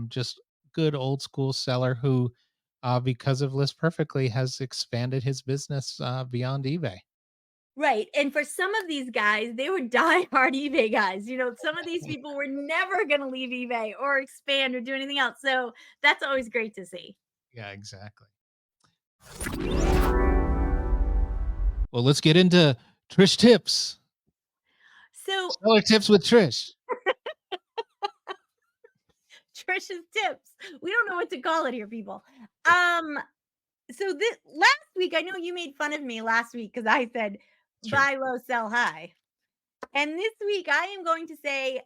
[SPEAKER 2] just good old school seller who, because of List Perfectly, has expanded his business beyond eBay.
[SPEAKER 1] Right. And for some of these guys, they were diehard eBay guys. Some of these people were never going to leave eBay or expand or do anything else. So that's always great to see.
[SPEAKER 2] Yeah, exactly. Well, let's get into Trish tips.
[SPEAKER 1] So
[SPEAKER 2] Seller tips with Trish.
[SPEAKER 1] Trish's tips. We don't know what to call it here, people. So this last week, I know you made fun of me last week because I said
[SPEAKER 2] True.
[SPEAKER 1] buy low, sell high. And this week I am going to say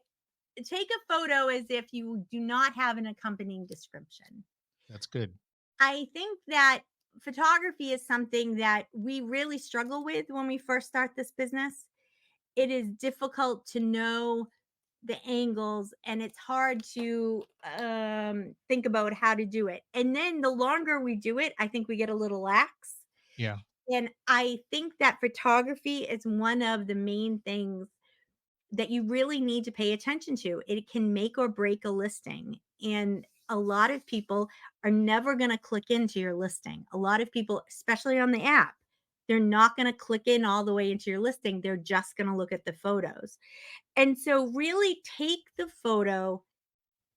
[SPEAKER 1] take a photo as if you do not have an accompanying description.
[SPEAKER 2] That's good.
[SPEAKER 1] I think that photography is something that we really struggle with when we first start this business. It is difficult to know the angles, and it's hard to think about how to do it. And then the longer we do it, I think we get a little lax.
[SPEAKER 2] Yeah.
[SPEAKER 1] And I think that photography is one of the main things that you really need to pay attention to. It can make or break a listing. And a lot of people are never going to click into your listing. A lot of people, especially on the app, they're not going to click in all the way into your listing. They're just going to look at the photos. And so, really take the photo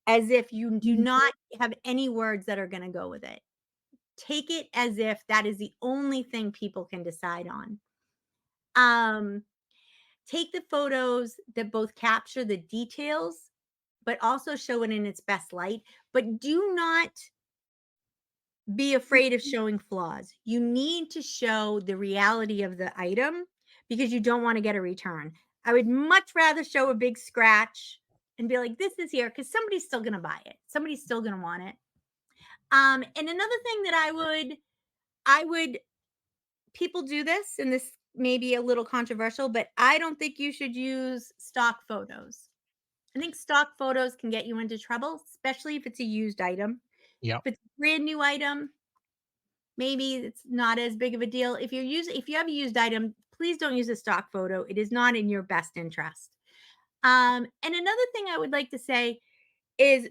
[SPEAKER 1] as if you do not have any words that are going to go with it. Take it as if that is the only thing people can decide on. Um, Take the photos that both capture the details, but also show it in its best light. But do not be afraid of showing flaws. You need to show the reality of the item because you don't want to get a return. I would much rather show a big scratch and be like, this is here because somebody's still going to buy it. Somebody's still going to want it. And another thing that I would, people do this, and this may be a little controversial, but I don't think you should use stock photos. I think stock photos can get you into trouble, especially if it's a used item.
[SPEAKER 2] Yep.
[SPEAKER 1] If it's a brand new item, maybe it's not as big of a deal. If you have a used item, please don't use a stock photo. It is not in your best interest. And another thing I would like to say is,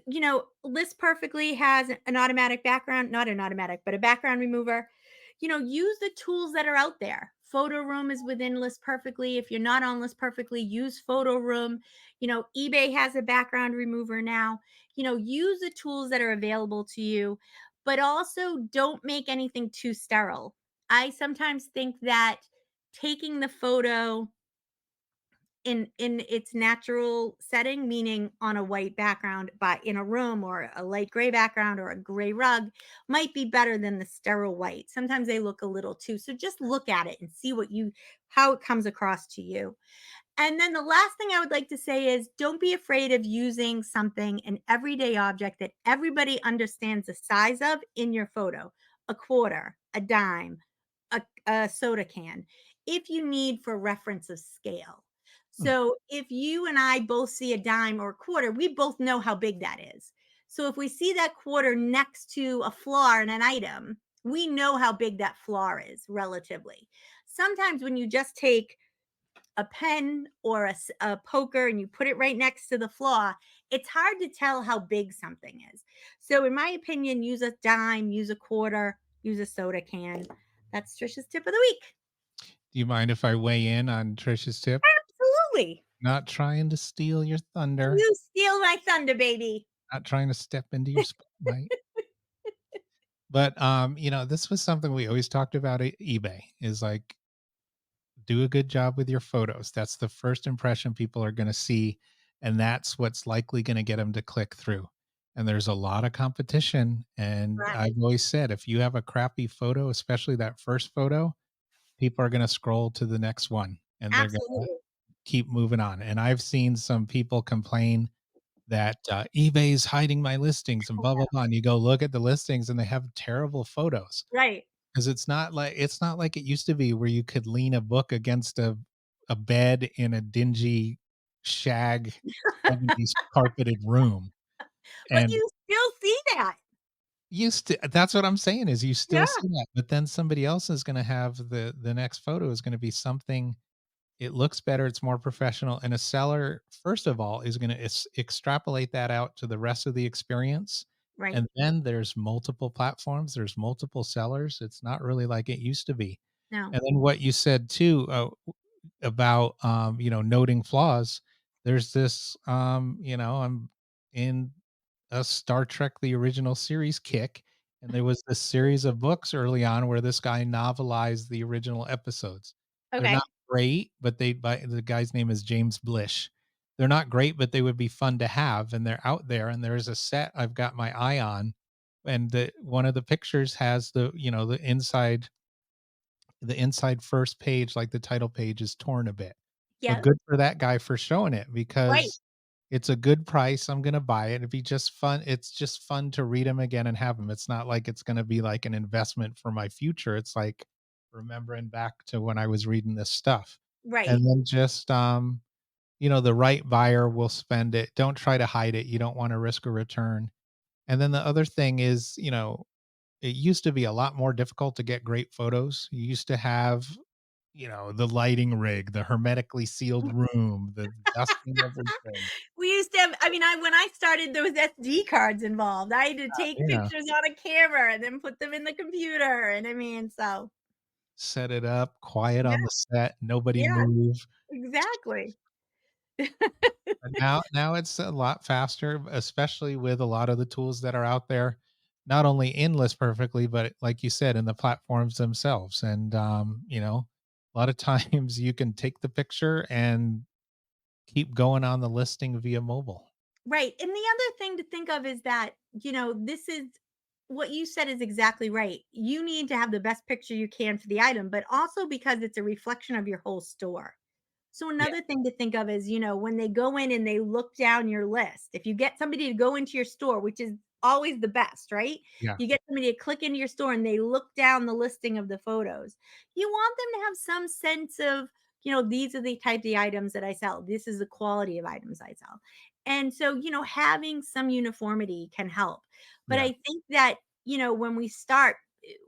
[SPEAKER 1] List Perfectly has an automatic background, not an automatic, but a background remover. Use the tools that are out there. Photo Room is within List Perfectly. If you're not on List Perfectly, use Photo Room. eBay has a background remover now. Use the tools that are available to you, but also don't make anything too sterile. I sometimes think that taking the photo in its natural setting, meaning on a white background, but in a room or a light gray background or a gray rug, might be better than the sterile white. Sometimes they look a little too. So just look at it and see how it comes across to you. And then the last thing I would like to say is don't be afraid of using something, an everyday object that everybody understands the size of in your photo: a quarter, a dime, a soda can, if you need for reference of scale.
[SPEAKER 2] Hmm.
[SPEAKER 1] So if you and I both see a dime or a quarter, we both know how big that is. So if we see that quarter next to a floor in an item, we know how big that floor is relatively. Sometimes when you just take a pen or a poker and you put it right next to the flaw, it's hard to tell how big something is. So, in my opinion, use a dime, use a quarter, use a soda can. That's Trisha's tip of the week.
[SPEAKER 2] Do you mind if I weigh in on Trisha's tip?
[SPEAKER 1] Absolutely.
[SPEAKER 2] Not trying to steal your thunder,
[SPEAKER 1] You steal my thunder, baby.
[SPEAKER 2] not trying to step into your spotlight. But this was something we always talked about at eBay is like do a good job with your photos. That's the first impression people are going to see, and that's what's likely going to get them to click through. And there's a lot of competition, and
[SPEAKER 1] Right.
[SPEAKER 2] I've always said if you have a crappy photo, especially that first photo, people are going to scroll to the next one and they're going to
[SPEAKER 1] Absolutely.
[SPEAKER 2] keep moving on. And I've seen some people complain that eBay's hiding my listings and blah blah blah. And you go look at the listings, and they have terrible photos
[SPEAKER 1] Right.
[SPEAKER 2] because it's not like it used to be where you could lean a book against a bed in a dingy shag 70s carpeted room.
[SPEAKER 1] But
[SPEAKER 2] And
[SPEAKER 1] you still see that.
[SPEAKER 2] used to that's what I'm saying is you still
[SPEAKER 1] Yeah.
[SPEAKER 2] see that, but then somebody else is going to have the next photo is going to be something. It looks better, it's more professional, and a seller, first of all, is gonna extrapolate that out to the rest of the experience,
[SPEAKER 1] Right.
[SPEAKER 2] and then there's multiple platforms, there's multiple sellers, it's not really like it used to be.
[SPEAKER 1] No.
[SPEAKER 2] And then what you said too, about, noting flaws, there's this, I'm in a Star Trek: The Original Series kick, and there was this series of books early on where this guy novelized the original episodes. They're
[SPEAKER 1] Okay.
[SPEAKER 2] not great, but the guy's name is James Blish. They're not great, but they would be fun to have, and they're out there, and there's a set I've got my eye on, and one of the pictures has the inside first page, like the title page is torn a bit. But
[SPEAKER 1] Yeah.
[SPEAKER 2] good for that guy for showing it
[SPEAKER 1] Right.
[SPEAKER 2] because It's a good price. I'm gonna buy it. It'd be just fun. It's just fun to read them again and have them. It's not like it's gonna be like an investment for my future. It's like remembering back to when I was reading this stuff.
[SPEAKER 1] Right.
[SPEAKER 2] And then just the right buyer will spend it. Don't try to hide it. You don't want to risk a return. And then the other thing is, it used to be a lot more difficult to get great photos. You used to have, the lighting rig, the hermetically sealed room, the dusting everything.
[SPEAKER 1] We used to have, I mean, when I started, there was SD cards involved. I had to take
[SPEAKER 2] Yeah.
[SPEAKER 1] pictures on a camera and then put them in the computer. And I mean, so
[SPEAKER 2] Set it up, quiet
[SPEAKER 1] yeah,
[SPEAKER 2] on the set, nobody
[SPEAKER 1] yeah,
[SPEAKER 2] move.
[SPEAKER 1] exactly.
[SPEAKER 2] But now it's a lot faster, especially with a lot of the tools that are out there, not only in List Perfectly, but like you said, in the platforms themselves. And a lot of times you can take the picture and keep going on the listing via mobile.
[SPEAKER 1] Right. And the other thing to think of is that, this is what you said is exactly right. You need to have the best picture you can for the item, but also because it's a reflection of your whole store. So
[SPEAKER 2] Yeah,
[SPEAKER 1] another thing to think of is, when they go in and they look down your list, if you get somebody to go into your store, which is always the best, right?
[SPEAKER 2] yeah,
[SPEAKER 1] You get somebody to click into your store and they look down the listing of the photos. You want them to have some sense of, these are the type of items that I sell. This is the quality of items I sell. And so, having some uniformity can help. But
[SPEAKER 2] yeah.
[SPEAKER 1] I think that, when we start,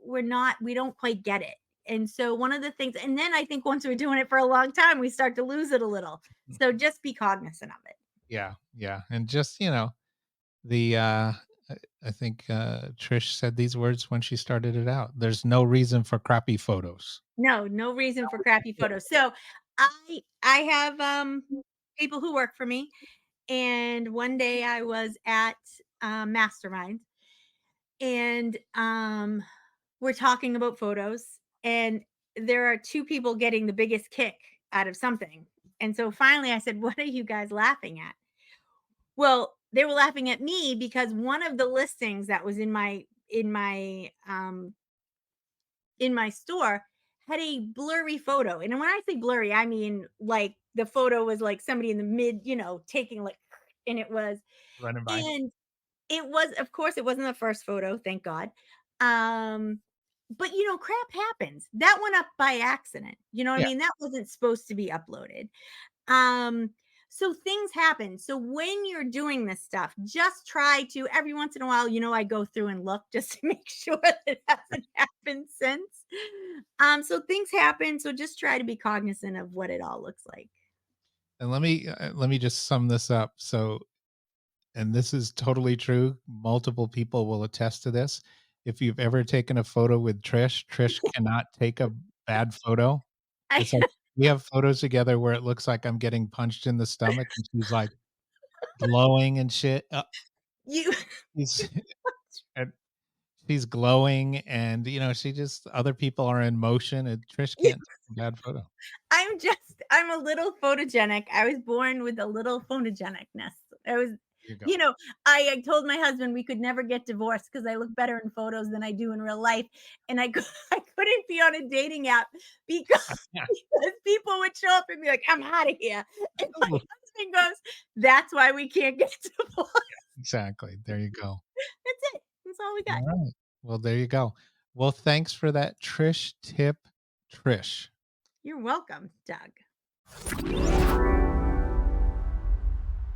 [SPEAKER 1] we don't quite get it. And so one of the things, and then I think once we're doing it for a long time, we start to lose it a little. So just be cognizant of it.
[SPEAKER 2] Yeah, yeah. And just, the I think Trish said these words when she started it out. There's no reason for crappy photos.
[SPEAKER 1] No, no reason for crappy photos. So I have people who work for me. And one day I was at Mastermind and we're talking about photos and there are two people getting the biggest kick out of something. And so finally I said, "What are you guys laughing at?" Well, they were laughing at me because one of the listings that was in my store had a blurry photo. And when I say blurry, I mean like the photo was like somebody in the mid, taking like and it was
[SPEAKER 2] Running by.
[SPEAKER 1] and it was, of course, it wasn't the first photo, thank God. Um, but crap happens. That went up by accident. You know what I
[SPEAKER 2] Yeah.
[SPEAKER 1] mean? That wasn't supposed to be uploaded. Um, so things happen. So when you're doing this stuff, just try to every once in a while, I go through and look just to make sure that it hasn't happened since. So things happen. So just try to be cognizant of what it all looks like.
[SPEAKER 2] And let me just sum this up. So, and this is totally true. Multiple people will attest to this. If you've ever taken a photo with Trish, Trish cannot take a bad photo.
[SPEAKER 1] I
[SPEAKER 2] It's like we have photos together where it looks like I'm getting punched in the stomach and she's like glowing and shit.
[SPEAKER 1] you
[SPEAKER 2] She's and she's glowing and she just other people are in motion and Trish can't take a bad photo.
[SPEAKER 1] I'm a little photogenic. I was born with a little photogenicness. I was,
[SPEAKER 2] There you go.
[SPEAKER 1] you know, I told my husband we could never get divorced because I look better in photos than I do in real life. And I couldn't be on a dating app because,
[SPEAKER 2] Yeah.
[SPEAKER 1] because people would show up and be like, "I'm out of here." And my husband goes, "That's why we can't get divorced."
[SPEAKER 2] Exactly. There you go.
[SPEAKER 1] That's it. That's all we got.
[SPEAKER 2] All right. Well, there you go. Well, thanks for that Trish tip, Trish.
[SPEAKER 1] You're welcome, Doug.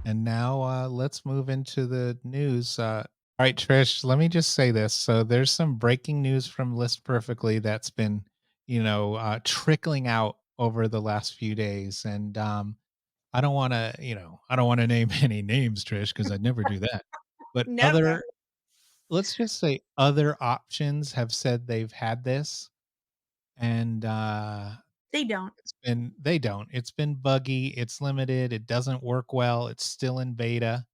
[SPEAKER 2] And now let's move into the news. All right, Trish, let me just say this. So there's some breaking news from List Perfectly that's been, trickling out over the last few days. And I don't want to name any names, Trish, because I'd never do that. But
[SPEAKER 1] Never.
[SPEAKER 2] let's just say other options have said they've had this and
[SPEAKER 1] They don't.
[SPEAKER 2] they don't. It's been buggy, it's limited, it doesn't work well, it's still in beta.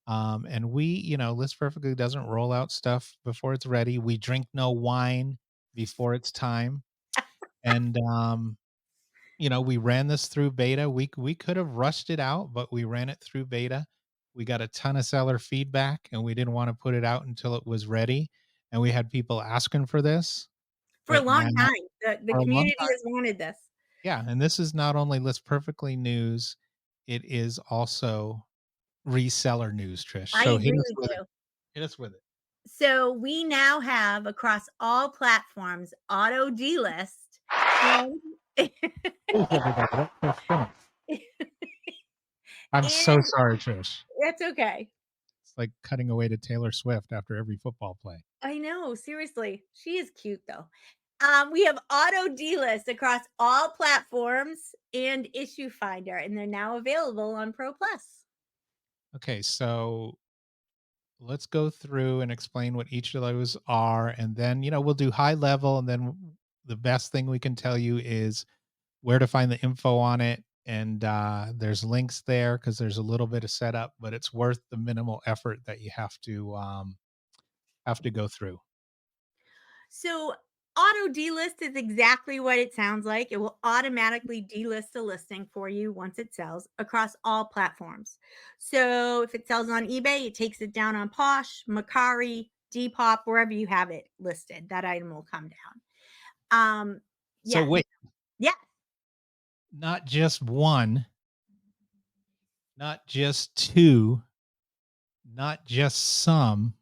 [SPEAKER 2] And we, List Perfectly doesn't roll out stuff before it's ready. We drink no wine before it's time. And we ran this through beta. We could have rushed it out, but we ran it through beta. We got a ton of seller feedback and we didn't want to put it out until it was ready. And we had people asking for this,
[SPEAKER 1] For a
[SPEAKER 2] but
[SPEAKER 1] long
[SPEAKER 2] now
[SPEAKER 1] time. The
[SPEAKER 2] for a long
[SPEAKER 1] community
[SPEAKER 2] time.
[SPEAKER 1] has wanted this.
[SPEAKER 2] Yeah, and this is not only List Perfectly news, it is also reseller news, Trish.
[SPEAKER 1] I
[SPEAKER 2] So hit
[SPEAKER 1] agree
[SPEAKER 2] us
[SPEAKER 1] with
[SPEAKER 2] with it.
[SPEAKER 1] you.
[SPEAKER 2] Hit us with it.
[SPEAKER 1] So we now have across all platforms auto delist. And,
[SPEAKER 2] Please, everybody, don't push finish. I'm so
[SPEAKER 1] and
[SPEAKER 2] sorry, Trish.
[SPEAKER 1] that's okay.
[SPEAKER 2] It's like cutting away to Taylor Swift after every football play.
[SPEAKER 1] I know, seriously. She is cute though. We have auto delist across all platforms and issue finder, and they're now available on Pro Plus.
[SPEAKER 2] Okay, so let's go through and explain what each of those are, and then we'll do high level, and then the best thing we can tell you is where to find the info on it. And there's links there because there's a little bit of setup, but it's worth the minimal effort that you have to go through.
[SPEAKER 1] So auto delist is exactly what it sounds like. It will automatically delist a listing for you once it sells across all platforms. So if it sells on eBay, it takes it down on Posh, Macari, Depop, wherever you have it listed, that item will come down.
[SPEAKER 2] So
[SPEAKER 1] Yes.
[SPEAKER 2] wait,
[SPEAKER 1] Yeah.
[SPEAKER 2] not just one, not just two, not just some,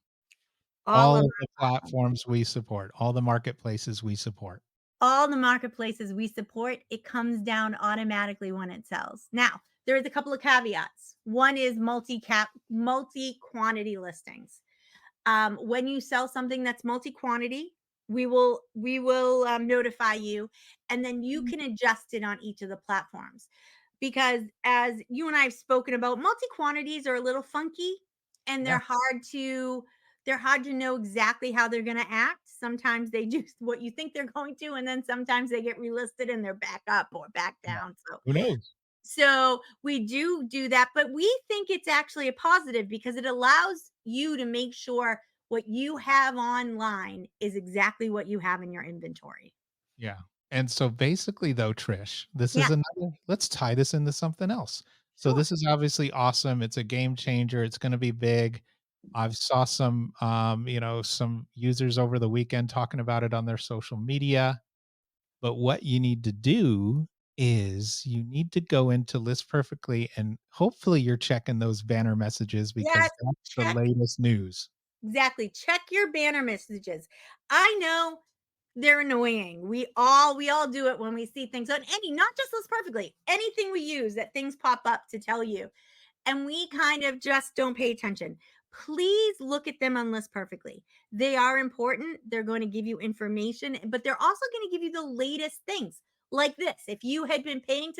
[SPEAKER 1] All
[SPEAKER 2] all
[SPEAKER 1] of
[SPEAKER 2] of the platforms we support, all the marketplaces we support.
[SPEAKER 1] all the marketplaces we support, it comes down automatically when it sells. Now, there is a couple of caveats. One is multi-quantity listings. When you sell something that's multi-quantity, we will notify you, and then you can adjust it on each of the platforms. Because as you and I have spoken about, multi-quantities are a little funky, and
[SPEAKER 2] Yeah.
[SPEAKER 1] they're hard to know exactly how they're going to act. Sometimes they do what you think they're going to, and then sometimes they get relisted and they're back up or back down.
[SPEAKER 2] Who knows?
[SPEAKER 1] So we do that, but we think it's actually a positive because it allows you to make sure what you have online is exactly what you have in your inventory.
[SPEAKER 2] Yeah. And so basically though, Trish, this is
[SPEAKER 1] Yeah,
[SPEAKER 2] let's tie this into something else. So
[SPEAKER 1] sure.
[SPEAKER 2] this is obviously awesome. It's a game changer. It's going to be big. I've saw some some users over the weekend talking about it on their social media. But what you need to do is you need to go into List Perfectly, and hopefully you're checking those banner messages
[SPEAKER 1] Yes,
[SPEAKER 2] because that's the
[SPEAKER 1] check.
[SPEAKER 2] latest news.
[SPEAKER 1] Exactly. Check your banner messages. I know they're annoying. We all do it when we see things on any, not just List Perfectly, anything we use that things pop up to tell you. And we kind of just don't pay attention. Please look at them on List Perfectly. They are important. They're going to give you information, but they're also going to give you the latest things like this. If you had been paying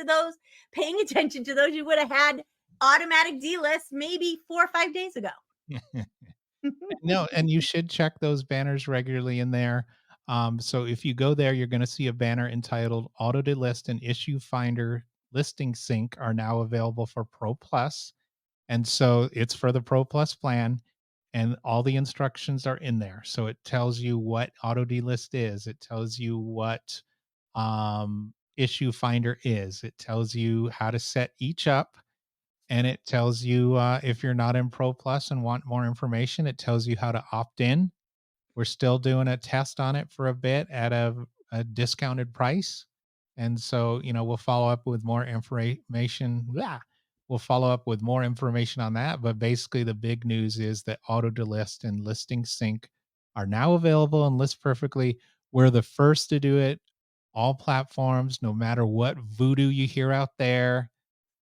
[SPEAKER 1] attention to those, you would have had automatic delist maybe 4 or 5 days ago.
[SPEAKER 2] No, and you should check those banners regularly in there. So if you go there, you're going to see a banner entitled Auto Delist and Issue Finder Listing Sync are now available for Pro Plus. And so it's for the Pro Plus plan, and all the instructions are in there. So it tells you what Auto Delist is, it tells you what Issue Finder is, it tells you how to set each up, and it tells you if you're not in Pro Plus and want more information, it tells you how to opt in. We're still doing a test on it for a bit at a discounted price. And so, we'll follow up with more information. Yeah, we'll follow up with more information on that. But basically, the big news is that Auto Delist and Listing Sync are now available and List Perfectly. We're the first to do it. All platforms, no matter what voodoo you hear out there,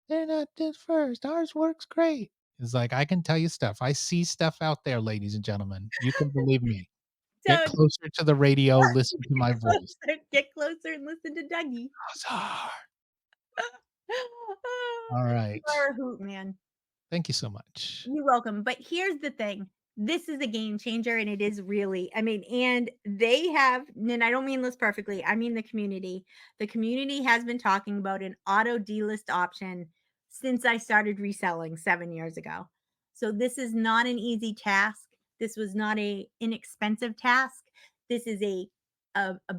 [SPEAKER 2] they're not the first. Ours works great. It's like, I can tell you stuff. I see stuff out there, ladies and gentlemen. You can believe me. Get
[SPEAKER 1] So
[SPEAKER 2] closer to the radio, listen to my voice.
[SPEAKER 1] get closer and listen to Dougie.
[SPEAKER 2] Huzzah. All right.
[SPEAKER 1] You are a hoot, man.
[SPEAKER 2] Thank you so much.
[SPEAKER 1] You're welcome. But here's the thing. This is a game changer, and it is really, and they have, and I don't mean List Perfectly, I mean the community. The community has been talking about an auto delist option since I started reselling 7 years ago. So this is not an easy task. This was not a inexpensive task. This is a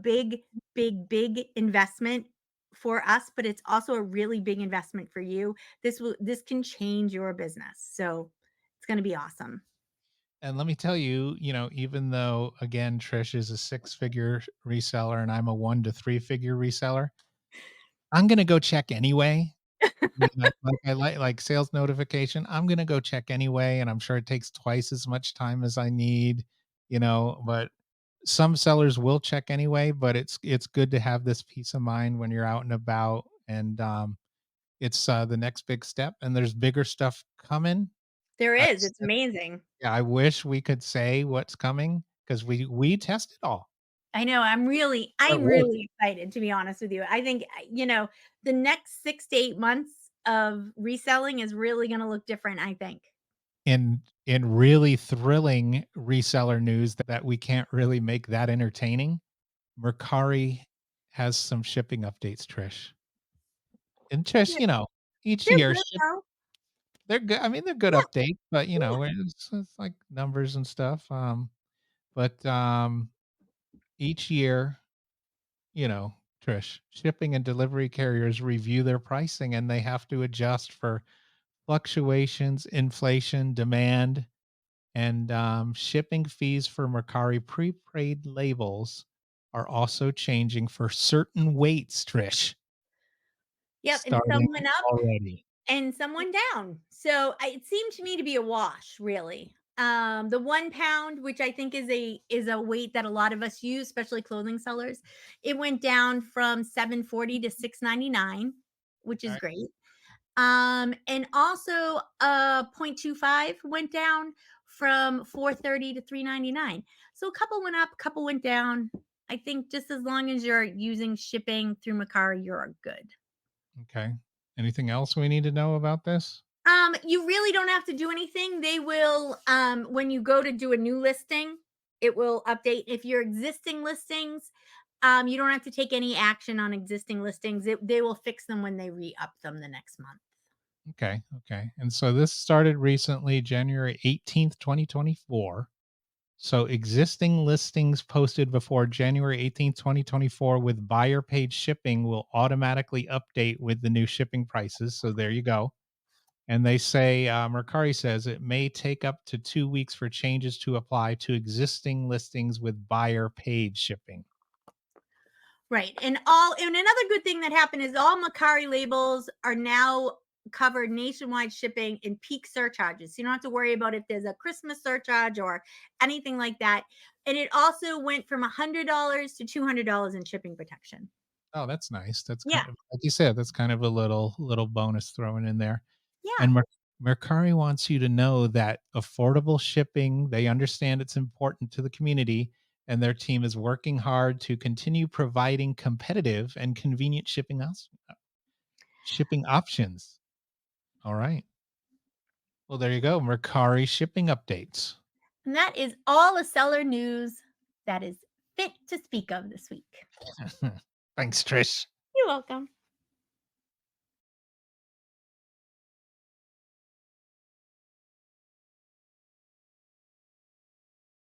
[SPEAKER 1] big, big investment for us, but it's also a really big investment for you. This can change your business. So it's going to be awesome.
[SPEAKER 2] And let me tell you, even though, again, Trish is a 6-figure reseller and I'm a 1 to 3 figure reseller, I'm going to go check anyway. mean, like sales notification, I'm gonna go check anyway, and I'm sure it takes twice as much time as I need, but some sellers will check anyway, but it's good to have this peace of mind when you're out and about, and, it's, the next big step, and there's bigger stuff coming.
[SPEAKER 1] There
[SPEAKER 2] I
[SPEAKER 1] is.
[SPEAKER 2] s
[SPEAKER 1] It's amazing.
[SPEAKER 2] Yeah, I wish we could say what's coming because we test it all.
[SPEAKER 1] I know.
[SPEAKER 2] But it
[SPEAKER 1] I'm
[SPEAKER 2] works.
[SPEAKER 1] really excited, to be honest with you. I think, the next 6 to 8 months of reselling is really gonna look different, I think.
[SPEAKER 2] In really thrilling reseller news that we can't really make that entertaining, Mercari has some shipping updates, Trish. And Trish,
[SPEAKER 1] They're
[SPEAKER 2] each
[SPEAKER 1] they're
[SPEAKER 2] year
[SPEAKER 1] good though.
[SPEAKER 2] they're good. I mean, they're good
[SPEAKER 1] Yeah,
[SPEAKER 2] updates, but
[SPEAKER 1] yeah.
[SPEAKER 2] it's like numbers and stuff. But each year, you know, Trish, shipping and delivery carriers review their pricing and they have to adjust for fluctuations, inflation, demand, and shipping fees for Mercari prepaid labels are also changing for certain weights, Trish,
[SPEAKER 1] Yep, and
[SPEAKER 2] starting
[SPEAKER 1] some went up
[SPEAKER 2] already.
[SPEAKER 1] and some went down. So, it seemed to me to be a wash, really. The 1 pound, which I think is a weight that a lot of us use, especially clothing sellers, it went down from 740 to 699, which is
[SPEAKER 2] Okay.
[SPEAKER 1] great. And also 0.25 went down from 430 to 399. So a couple went up, a couple went down. I think just as long as you're using shipping through Macari, you're good.
[SPEAKER 2] Okay. Anything else we need to know about this?
[SPEAKER 1] You really don't have to do anything. They will, when you go to do a new listing, it will update. If your existing listings, you don't have to take any action on existing listings. They will fix them when they re-up them the next month.
[SPEAKER 2] Okay. Okay. And so this started recently, January 18th, 2024. So existing listings posted before January 18th, 2024 with buyer paid shipping will automatically update with the new shipping prices. So there you go. And they say, Mercari says it may take up to 2 weeks for changes to apply to existing listings with buyer paid shipping.
[SPEAKER 1] Right. And another good thing that happened is all Macari labels are now covered nationwide shipping and peak surcharges. So you don't have to worry about if there's a Christmas surcharge or anything like that. And it also went from $100 to $200 in shipping protection.
[SPEAKER 2] Oh, that's nice. That's
[SPEAKER 1] Yeah.
[SPEAKER 2] kind of like you said, that's kind of a little bonus thrown in there.
[SPEAKER 1] Yeah.
[SPEAKER 2] And Mercari wants you to know that affordable shipping, they understand it's important to the community, and their team is working hard to continue providing competitive and convenient shipping options. All right. Well, there you go. Mercari shipping updates.
[SPEAKER 1] And that is all the seller news that is fit to speak of this week.
[SPEAKER 2] Thanks, Trish.
[SPEAKER 1] You're welcome.